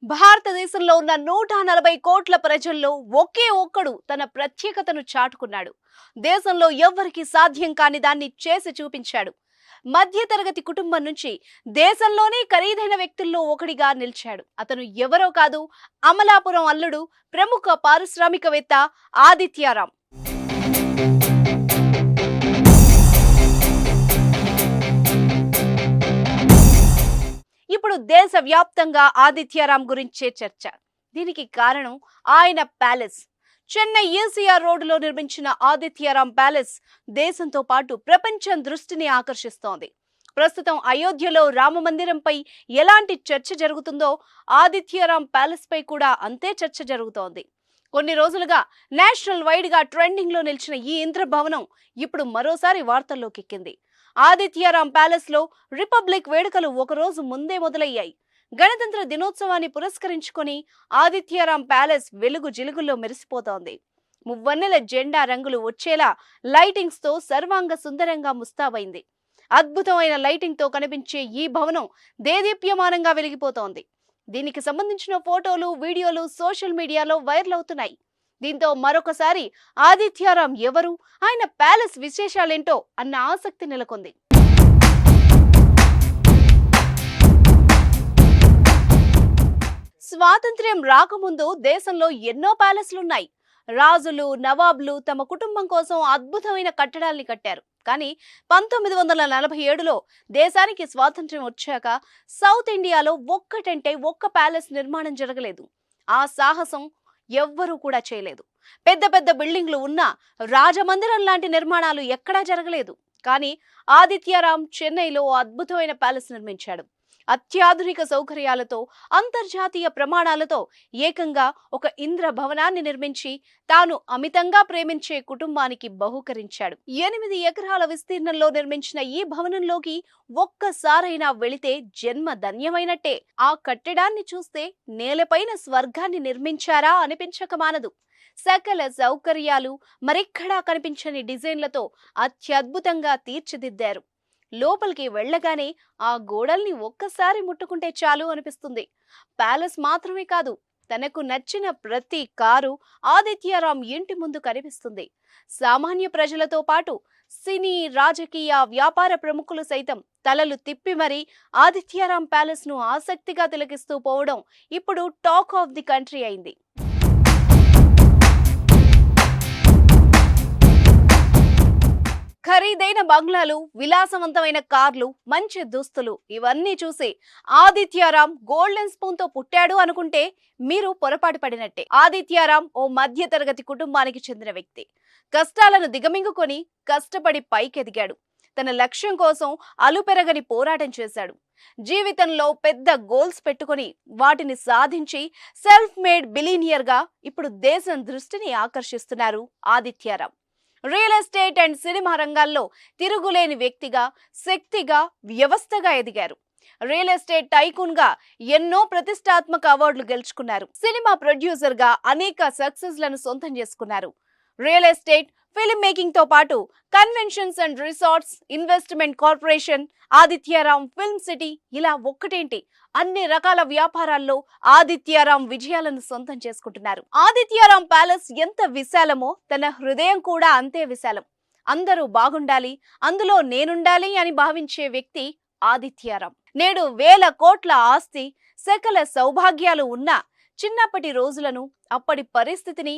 భారతదేశంలో ఉన్న 140 కోట్ల ప్రజల్లో ఒకే ఒక్కడు తన ప్రత్యేకతను చాటుకున్నాడు. దేశంలో ఎవ్వరికీ సాధ్యం కాని దాన్ని చేసి చూపించాడు. మధ్యతరగతి కుటుంబం నుంచి దేశంలోనే ఖరీదైన వ్యక్తుల్లో ఒకడిగా నిలిచాడు. అతను ఎవరో కాదు, అమలాపురం అల్లుడు, ప్రముఖ పారిశ్రామికవేత్త ఆదిత్యారాం. ఇప్పుడు దేశవ్యాప్తంగా ఆదిత్యారాం గురించే చర్చ. దీనికి కారణం ఆయన ప్యాలెస్. చెన్నై ఈసీఆర్ రోడ్డులో నిర్మించిన ఆదిత్యారాం ప్యాలెస్ దేశంతో పాటు ప్రపంచం దృష్టిని ఆకర్షిస్తోంది. ప్రస్తుతం అయోధ్యలో రామ మందిరంపై ఎలాంటి చర్చ జరుగుతుందో ఆదిత్యారాం ప్యాలెస్ పై కూడా అంతే చర్చ జరుగుతోంది. కొన్ని రోజులుగా నేషనల్ వైడ్ గా ట్రెండింగ్ లో నిలిచిన ఈ ఇంద్రభవనం ఇప్పుడు మరోసారి వార్తల్లోకి ఎక్కింది. ఆదిత్యారాం ప్యాలెస్ లో రిపబ్లిక్ వేడుకలు ఒకరోజు ముందే మొదలయ్యాయి. గణతంత్ర దినోత్సవాన్ని పురస్కరించుకొని ఆదిత్యారాం ప్యాలెస్ వెలుగు జిలుగుల్లో మెరిసిపోతోంది. మువ్వన్నెల జెండా రంగులు వచ్చేలా లైటింగ్స్ తో సర్వాంగ సుందరంగా ముస్తాబైంది. అద్భుతమైన లైటింగ్ తో కనిపించే ఈ భవనం దేదీప్యమానంగా వెలిగిపోతోంది. దీనికి సంబంధించిన ఫోటోలు, వీడియోలు సోషల్ మీడియాలో వైరల్ అవుతున్నాయి. దీంతో మరొకసారి ఆదిత్యారాం ఎవరు, ఆయన ప్యాలెస్ విశేషాలేంటో అన్న ఆసక్తి నెలకొంది. స్వాతంత్ర్యం రాకముందు దేశంలో ఎన్నో ప్యాలెస్లున్నాయి. రాజులు, నవాబ్లు తమ కుటుంబం కోసం అద్భుతమైన కట్టడాల్ని కట్టారు. కానీ 1947లో దేశానికి స్వాతంత్ర్యం వచ్చాక సౌత్ ఇండియాలో ఒక్కటంటే ఒక్క ప్యాలెస్ నిర్మాణం జరగలేదు. ఆ సాహసం ఎవ్వరూ కూడా చేయలేదు. పెద్ద పెద్ద బిల్డింగ్లు ఉన్నా రాజమందిరం లాంటి నిర్మాణాలు ఎక్కడా జరగలేదు. కానీ ఆదిత్యారాం చెన్నైలో అద్భుతమైన ప్యాలెస్ నిర్మించాడు. అత్యాధునిక సౌకర్యాలతో, అంతర్జాతీయ ప్రమాణాలతో ఏకంగా ఒక ఇంద్ర భవనాన్ని నిర్మించి తాను అమితంగా ప్రేమించే కుటుంబానికి బహూకరించాడు. 8 ఎకరాల విస్తీర్ణంలో నిర్మించిన ఈ భవనంలోకి ఒక్కసారైనా వెళితే జన్మ ధన్యమైనట్టే. ఆ కట్టడాన్ని చూస్తే నేలపైన స్వర్గాన్ని నిర్మించారా అనిపించక మానదు. సకల సౌకర్యాలు మరెక్కడా కనిపించని డిజైన్లతో అత్యద్భుతంగా తీర్చిదిద్దారు. లోపలికి వెళ్ళగానే ఆ గోడల్ని ఒక్కసారి ముట్టుకుంటే చాలు అనిపిస్తుంది. ప్యాలెస్ మాత్రమే కాదు, తనకు నచ్చిన ప్రతి కారు ఆదిత్యారాం ఇంటి ముందు కనిపిస్తుంది. సామాన్య ప్రజలతో పాటు సినీ, రాజకీయ, వ్యాపార ప్రముఖులు సైతం తలలు తిప్పి మరీ ఆదిత్యారాం ప్యాలెస్ ను ఆసక్తిగా తిలకిస్తూ పోవడం ఇప్పుడు టాక్ ఆఫ్ ది కంట్రీ అయింది. ఖరీదైన బంగ్లాలు, విలాసవంతమైన కార్లు, మంచి దుస్తులు ఇవన్నీ చూసి ఆదిత్యారాం గోల్డెన్ స్పూన్ తో పుట్టాడు అనుకుంటే మీరు పొరపాటు పడినట్టే. ఆదిత్యారాం ఓ మధ్య తరగతి కుటుంబానికి చెందిన వ్యక్తి. కష్టాలను దిగమింగుకొని కష్టపడి పైకెదిగాడు. తన లక్ష్యం కోసం అలుపెరగని పోరాటం చేశాడు. జీవితంలో పెద్ద గోల్స్ పెట్టుకొని వాటిని సాధించి సెల్ఫ్ మేడ్ బిలీనియర్ గా ఇప్పుడు దేశం దృష్టిని ఆకర్షిస్తున్నారు Adityaram. Real estate and cinema రంగాల్లో తిరుగులేని వ్యక్తిగా, శక్తిగా, వ్యవస్థగా ఎదిగారు. రియల్ ఎస్టేట్ టైకూన్ గా ఎన్నో ప్రతిష్టాత్మక అవార్డులు గెలుచుకున్నారు. సినిమా ప్రొడ్యూసర్ గా అనేక సక్సెస్ లను సొంతం చేసుకున్నారు. రియల్ ఎస్టేట్, ఫిల్మ్ మేకింగ్ తో పాటు conventions and resorts, investment corporation, Adityaram film city ఇలా ఒక్కటేంటి అన్ని రకాల వ్యాపారాల్లో ఆదిత్యారాం విజయాలను సొంతం చేసుకుంటున్నారు. ఆదిత్యారాం ప్యాలెస్ ఎంత విశాలమో తన హృదయం కూడా అంతే విశాలం. అందరూ బాగుండాలి, అందులో నేనుండాలి అని భావించే వ్యక్తి ఆదిత్యారాం. నేడు వేల కోట్ల ఆస్తి, సకల సౌభాగ్యాలు ఉన్నా చిన్నప్పటి రోజులను, అప్పటి పరిస్థితిని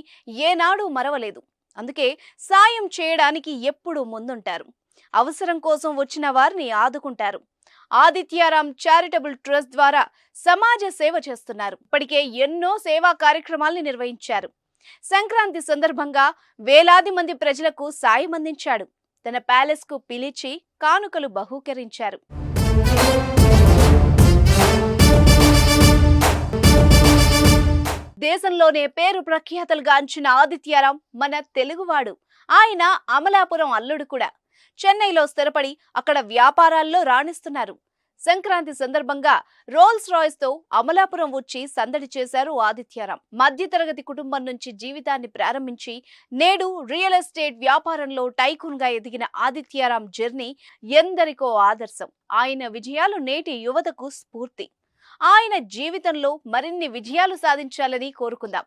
ఏనాడూ మరవలేదు. అందుకే సాయం చేయడానికి ఎప్పుడూ ముందుంటారు. అవసరం కోసం వచ్చిన వారిని ఆదుకుంటారు. ఆదిత్యారాం చారిటబుల్ ట్రస్ట్ ద్వారా సమాజ సేవ చేస్తున్నారు. ఇప్పటికే ఎన్నో సేవా కార్యక్రమాల్ని నిర్వహించారు. సంక్రాంతి సందర్భంగా వేలాది మంది ప్రజలకు సాయం అందించాడు. తన ప్యాలెస్ కు పిలిచి కానుకలు బహూకరించారు. దేశంలోనే పేరు ప్రఖ్యాతలు గాంచిన ఆదిత్యారాం మన తెలుగువాడు. ఆయన అమలాపురం అల్లుడు కూడా. చెన్నైలో స్థిరపడి అక్కడ వ్యాపారాల్లో రాణిస్తున్నారు. సంక్రాంతి సందర్భంగా రోల్స్ రాయ్స్ తో అమలాపురం వచ్చి సందడి చేశారు ఆదిత్యారాం. మధ్యతరగతి కుటుంబం నుంచి జీవితాన్ని ప్రారంభించి నేడు రియల్ ఎస్టేట్ వ్యాపారంలో టైకూన్ గా ఎదిగిన ఆదిత్యారాం జర్నీ ఎందరికో ఆదర్శం. ఆయన విజయాలు నేటి యువతకు స్ఫూర్తి. ఆయన జీవితంలో మరిన్ని విజయాలు సాధించాలని కోరుకుందాం.